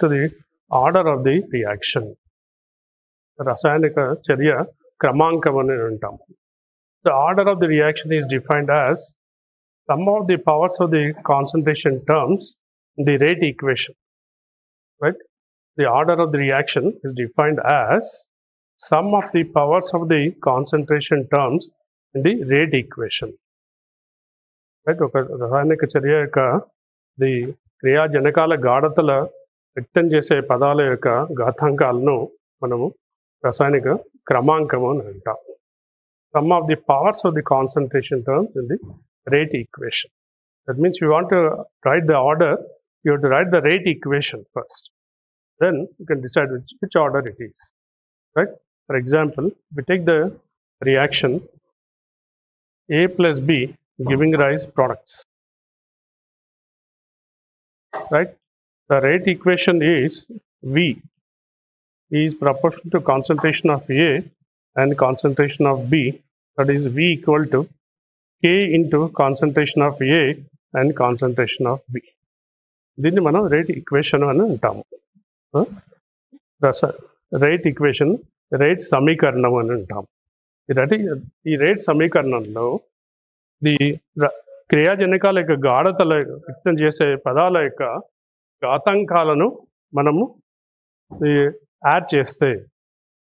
to the order of the reaction. రసాయనిక చర్య క్రమాంకం అని అంటాం. The order of the reaction is defined as sum of the powers of the concentration terms in the rate equation. Right? The order of the reaction is defined as sum of the powers of the concentration terms in the rate equation. Right? ఒక రసాయనిక చర్య యొక్క the క్రియాజనకాల గాఢతల వ్యక్తం చేసే పదాల యొక్క ఘాతాంకాలను మనము రసాయనిక క్రమాంకము అని అంటాం. Sum of the powers of the concentration terms in the rate equation. That means you want to write the order, you have to write the rate equation first. Then you can decide which order it is. Right? For example, we take the reaction A plus B giving rise products. Right? The rate equation is V is proportional to concentration of A and concentration of B. That is V equal to K into concentration of A and concentration of B. దీన్ని మనం rate equation అని అంటాము. Rate equation rate సమీకరణం అని అంటాము. ఈ rate సమీకరణంలో the క్రియాజనకాల యొక్క గాఢతల వ్యక్తం చేసే పదాల యొక్క ఘాతాంకాలను మనము యాడ్ చేస్తే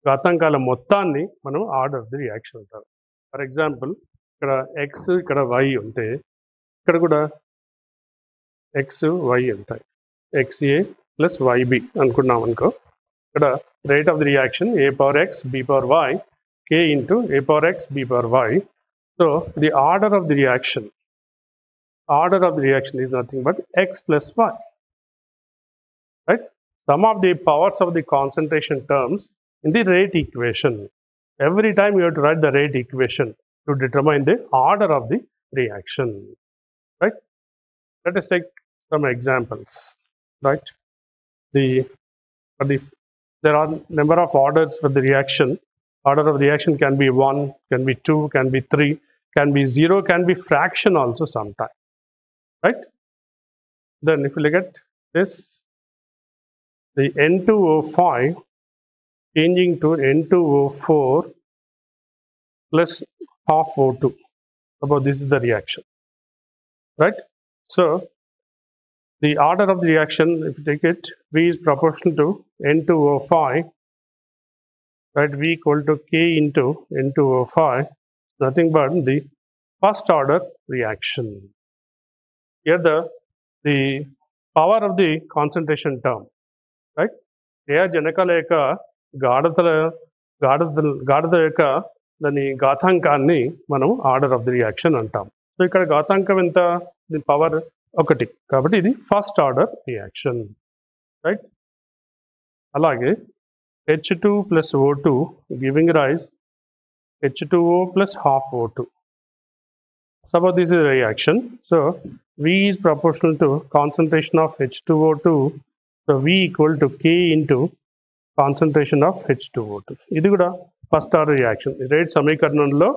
ఘాతాంకాల మొత్తాన్ని మనం ఆర్డర్ ది రియాక్షన్ అంటారు. ఫర్ ఎగ్జాంపుల్ ఇక్కడ ఎక్స్ ఇక్కడ వై ఉంటే ఇక్కడ కూడా ఎక్స్ వై ఉంటాయి. ఎక్స్ఏ ప్లస్ వైబి అనుకున్నాం అనుకో, ఇక్కడ rate of the reaction A power X B power Y K into A power X B power Y. So the order of the reaction is nothing but X plus Y. Right? Sum of the powers of the concentration terms in the rate equation. Every time you have to write the rate equation to determine the order of the reaction. Right? Let us take some examples. Right? There are number of orders for the reaction. Order of reaction can be 1, can be 2, can be 3, can be 0, can be fraction also sometime. Right? Then if you look at this, the N2O5 changing to N2O4 plus half O2. About this is the reaction. Right? So the order of the reaction, if you take it, V is proportional to N2O5. Right? V equal to K into N2O5. Nothing but the first order reaction. Here the power of the concentration term. Right? క్రియాజనకాల యొక్క గాఢత యొక్క దాని ఘాతాంకాన్ని మనం order of the reaction అంటాం. So ఇక్కడ ఘాతాంకం ఎంత? ది పవర్ 1 కాబట్టి ఇది ఫస్ట్ ఆర్డర్ రియాక్షన్. రైట్? అలాగే H2 plus O2 giving rise H2O plus half O2. Suppose this is a reaction. So V is proportional to concentration of H2O2. So V equal to K into concentration of H2O2. ఇది కూడా first order reaction. Rate సమీకరణంలో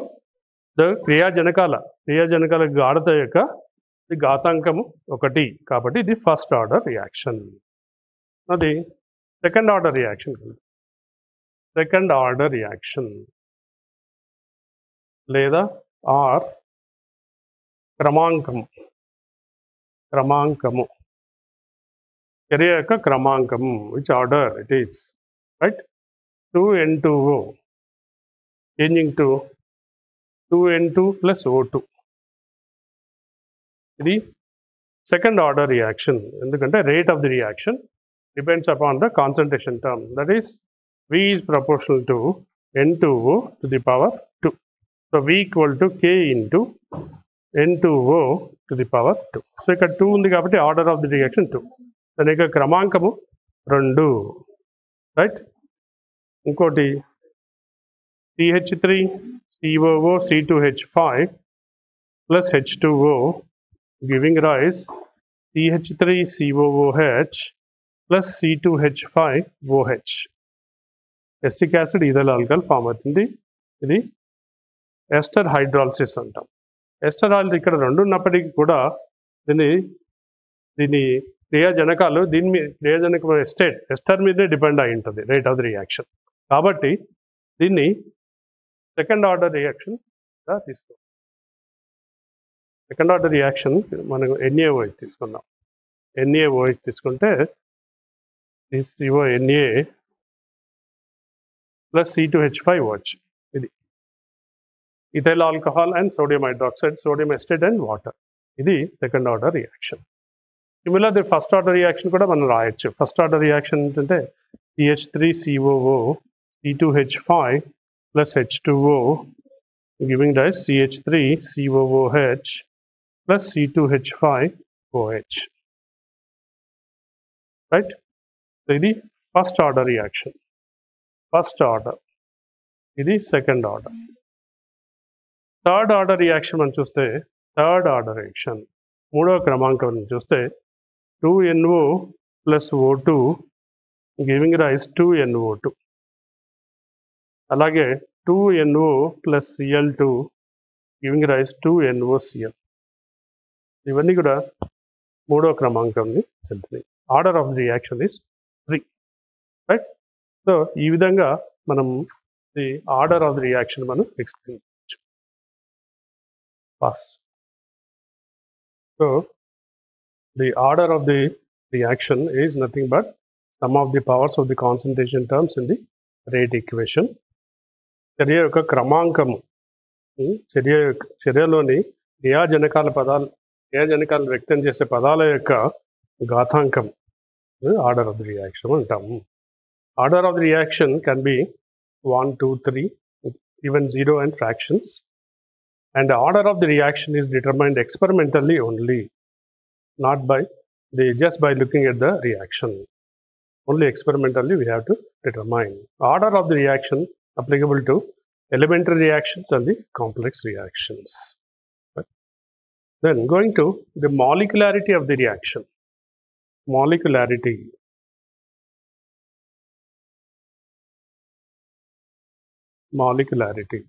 క్రియాజనకాల గాఢత యొక్క ఘాతాంకము 1 కాబట్టి ఇది first order reaction. అది second order reaction లేదా are క్రమాంకము చర్య యొక్క క్రమాంకము, which order it is. Right? 2N2O changing to 2N2 plus O2. ఇది సెకండ్ ఆర్డర్ రియాక్షన్. ఎందుకంటే rate of the reaction depends upon the concentration term. That is V is proportional to N2O to the power 2. So V equal to K into N2O to the power 2. So ఇక్కడ 2 ఉంది కాబట్టి order of the reaction 2. దాని యొక్క క్రమాంకము 2. Right? ఇంకోటి CH3 COO C2H5 plus H2O giving rise CH3 COOH plus C2H5OH. Acetic acid ethyl alcohol form అవుతుంది. ఇది ester hydrolysis అంటాం. Ester oil ఇక్కడ 2 ఉన్నప్పటికీ కూడా దీని క్రియాజనకాలు దీని మీద క్రియాజనకమైన ఎస్టర్ మీదే డిపెండ్ అయి ఉంటుంది రేట్ ఆఫ్ ది రియాక్షన్. కాబట్టి దీన్ని సెకండ్ ఆర్డర్ రియాక్షన్గా తీసుకో. సెకండ్ ఆర్డర్ రియాక్షన్ మనం NaOH తీసుకుందాం. NaOH తీసుకుంటే CONA ప్లస్ C2H5OH. ఇది ethyl alcohol and sodium hydroxide, sodium acetate and water. ఇది second order reaction. Similar the first order reaction కూడా మనం రాయొచ్చు. ఫస్ట్ ఆర్డర్ రియాక్షన్ ఏంటంటే CH3COO C2H5 plus H2O giving rise CH3COOH plus C2H5OH. Right? So ఇది first order reaction. First order, ఇది second order. Third order reaction మనం చూస్తే, third order reaction మూడవ క్రమాంకం చూస్తే 2NO plus O2 giving rise 2NO2. అలాగే 2NO plus Cl2 giving rise 2NOCl. ఇవన్నీ కూడా మూడవ క్రమాంకంని చెందుతాయి. Order of the reaction is 3. Right? So ఈ విధంగా మనం the order of the reaction మనం ఎక్స్ప్లెయిన్ చేయొచ్చు. So the order of the reaction is nothing but sum of the powers of the concentration terms in the rate equation. చర్య యొక్క క్రమాంకము, చర్యలోని క్రియాజనకాలు వ్యక్తం చేసే పదాల యొక్క ఘాతాంకం ఆర్డర్ ఆఫ్ ది రియాక్షన్ అంటాము. Order of the reaction can be 1, 2, 3, even 0 and fractions. And the order of the reaction is determined experimentally only, not by just by looking at the reaction. Only experimentally we have to determine order of the reaction applicable to elementary reactions and the complex reactions. Right? Then going to the molecularity of the reaction. Molecularity. Molecularity.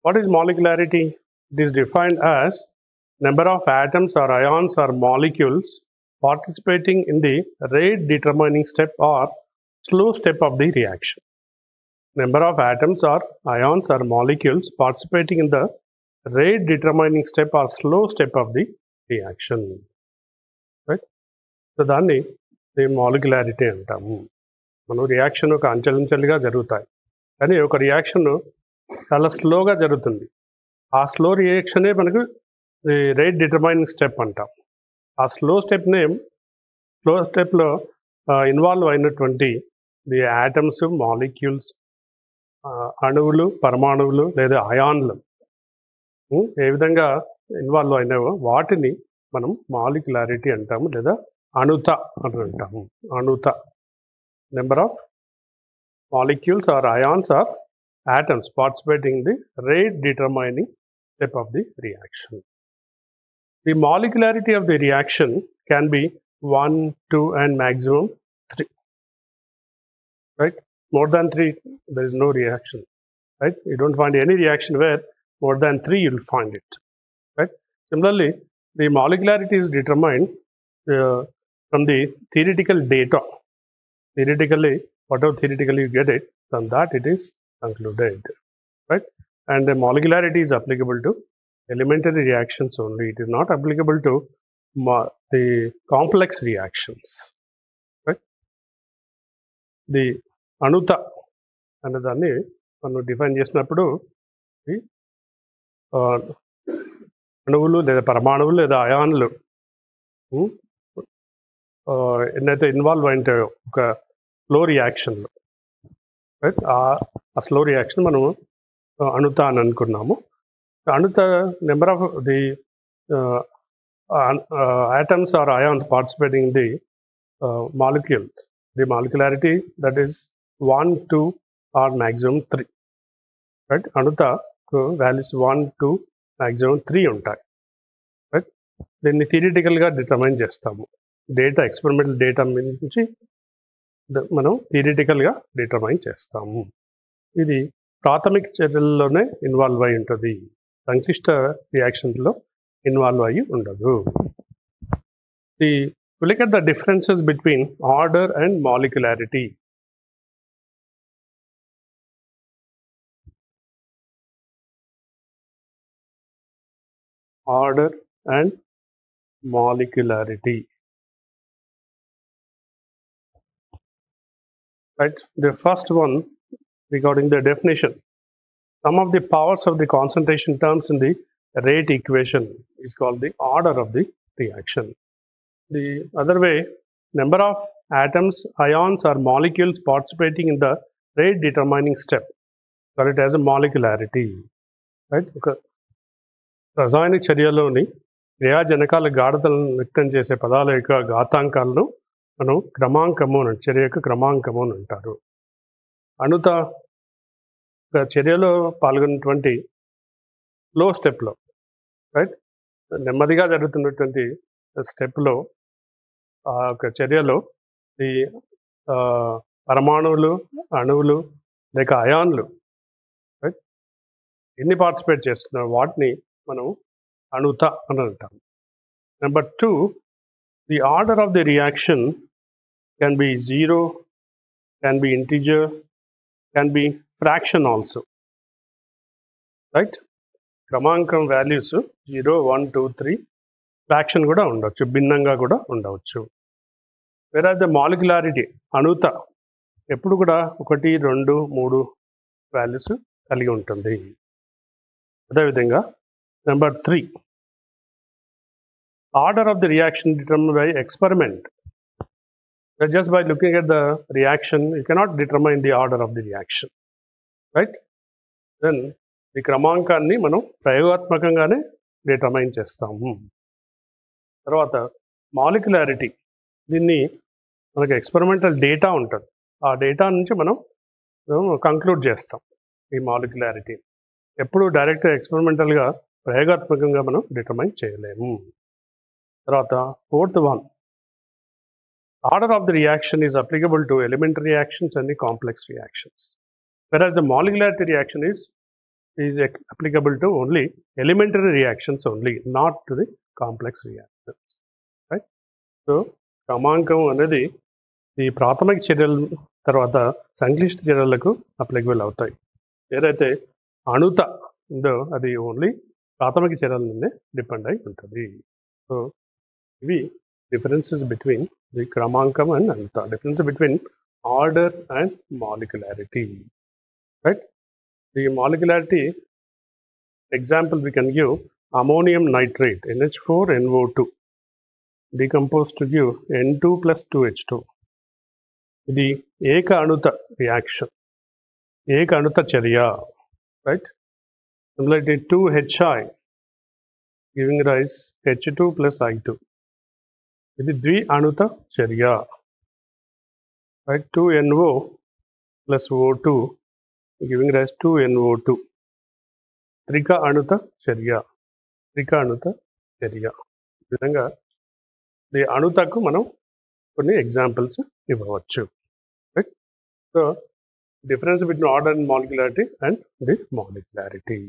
What is molecularity? It is defined as number of atoms or ions or molecules participating in the rate determining step or slow step of the reaction. Number of atoms or ions or molecules participating in the rate determining step or slow step of the reaction. Right? So దాన్ని molecularity అంటాము. మనం reaction ఒక అంచెలంచెలుగా జరుగుతాయి, కానీ ఒక reaction చాలా స్లోగా జరుగుతుంది. ఆ స్లో రియాక్షనే మనకు రేట్ డిటర్మైనింగ్ స్టెప్ అంటాం. ఆ స్లో స్టెప్లో ఇన్వాల్వ్ అయినటువంటి ది యాటమ్స్, మాలిక్యూల్స్, అణువులు, పరమాణువులు లేదా అయాన్లు ఏ విధంగా ఇన్వాల్వ్ అయినావో వాటిని మనం మాలిక్యులారిటీ అంటాము, లేదా అణుత అని అంటాము. అణుత. Number of molecules or ions or atoms participating in the rate determining step of the reaction. The molecularity of the reaction can be 1, 2 and maximum 3. Right? More than 3 there is no reaction. Right? You don't find any reaction where more than 3 you will find it. Right? Similarly, the molecularity is determined from the theoretical data. Theoretically, whatever theoretically you get it, from that it is concluded. Right? And the molecularity is applicable to elementary reactions only. It is not applicable to the complex reactions. Right? The anuta అన్నదాన్ని మనం define చేసినప్పుడు అణువులు లేదా పరమాణువులు లేదా అయాన్లు ఎన్నైతే involve అయింటాయో ఒక స్లో రియాక్షన్లో, రైట్, ఆ స్లో రియాక్షన్ మనము అణుత అని అనుకున్నాము. అణుత number of the atoms or ions participating in the molecule, the molecularity that is 1, 2 or maximum 3. Right? Anuta values 1, 2, maximum 3 ఉంటాయి. రైట్, దీన్ని థియరిటికల్గా డిటర్మైన్ చేస్తాము. డేటా, ఎక్స్పెరిమెంటల్ డేటా నుంచి మనం థియరిటికల్గా డిటర్మైన్ చేస్తాము. ఇది ప్రాథమిక చర్యల్లోనే ఇన్వాల్వ్ అయి ఉంటుంది, సంక్లిష్ట రియాక్షన్లో ఇన్వాల్వ్ అయ్యి ఉండదు. The We look at the differences between order and molecularity. Order and molecularity. Right. The first one regarding the definition. Sum of the powers of the concentration terms in the rate equation is called the order of the reaction. The other way, number of atoms, ions or molecules participating in the rate determining step, call it as a molecularity. Right? రసాయనిక చర్యలోని క్రియాజనకాల గాఢతలను వ్యక్తం చేసే పదాల యొక్క ఘాతాంకాలను మనం క్రమాంకము అని చర్య యొక్క క్రమాంకము అని అంటారు. అణుత చర్యలో పాల్గొన్నటువంటి లో స్టెప్లో, రైట్, నెమ్మదిగా జరుగుతున్నటువంటి స్టెప్లో ఆ యొక్క చర్యలో ఈ పరమాణువులు, అణువులు లేక అయాన్లు, రైట్, ఎన్ని పార్టిసిపేట్ చేస్తున్నారు వాటిని మనం అణుత అని అంటాం. Number 2, the order of the reaction can be 0, can be integer, can be fraction also. Right? క్రమాంకం వాల్యూస్ 0, 1, 2, 3 ఫ్రాక్షన్ కూడా ఉండవచ్చు, భిన్నంగా కూడా ఉండవచ్చు. వేరే ద మాలిక్యులారిటీ అణుత ఎప్పుడు కూడా 1, 2, 3 వాల్యూస్ కలిగి ఉంటుంది. అదేవిధంగా number 3, order of the reaction determined by experiment. Just by looking at the reaction, you cannot determine the order of the reaction, right? Then the క్రమాంకాన్ని మనం ప్రయోగాత్మకంగానే డిటర్మైన్ చేస్తాము. తర్వాత మాలిక్యులారిటీ, దీన్ని మనకి ఎక్స్పెరిమెంటల్ డేటా ఉంటుంది, ఆ డేటా నుంచి మనం కంక్లూడ్ చేస్తాం ఈ మాలిక్యులారిటీ. ఎప్పుడు డైరెక్ట్ ఎక్స్పెరిమెంటల్గా ప్రయోగాత్మకంగా మనం డిటర్మైన్ చేయలేము. తర్వాత 4th one, order of the reaction is applicable to elementary reactions and the complex reactions, whereas the molecularity reaction is applicable to only elementary reactions only, not to the complex reactions, right? So క్రమాంకం అనేది ఈ ప్రాథమిక చర్యల తర్వాత సంక్లిష్ట చర్యలకు applicable అవుతాయి. ఏదైతే అణుత ఉందో అది ఓన్లీ ప్రాథమిక చర్యల నుండి డిపెండ్ అయి ఉంటుంది. సో ఇవి differences between the క్రమాంకం and అణుత, difference between order and molecularity, right? The molecularity example we can give ammonium nitrate NH4NO2 decomposed to give N2 plus 2H2. ఇది ఏక అణుత రియాక్షన్, ఏక అణుత చర్య, right? Similarly 2HI giving rise H2 plus I2. ఇది ద్వి అణుత చర్య, right? 2NO plus O2 giving rise 2NO2. త్రిక అణుత చర్య, త్రిక అణుత చర్య. ఈ విధంగా ఈ అణుతకు మనం కొన్ని ఎగ్జాంపుల్స్ ఇవ్వవచ్చు, right? So difference between order and molecularity and the molecularity.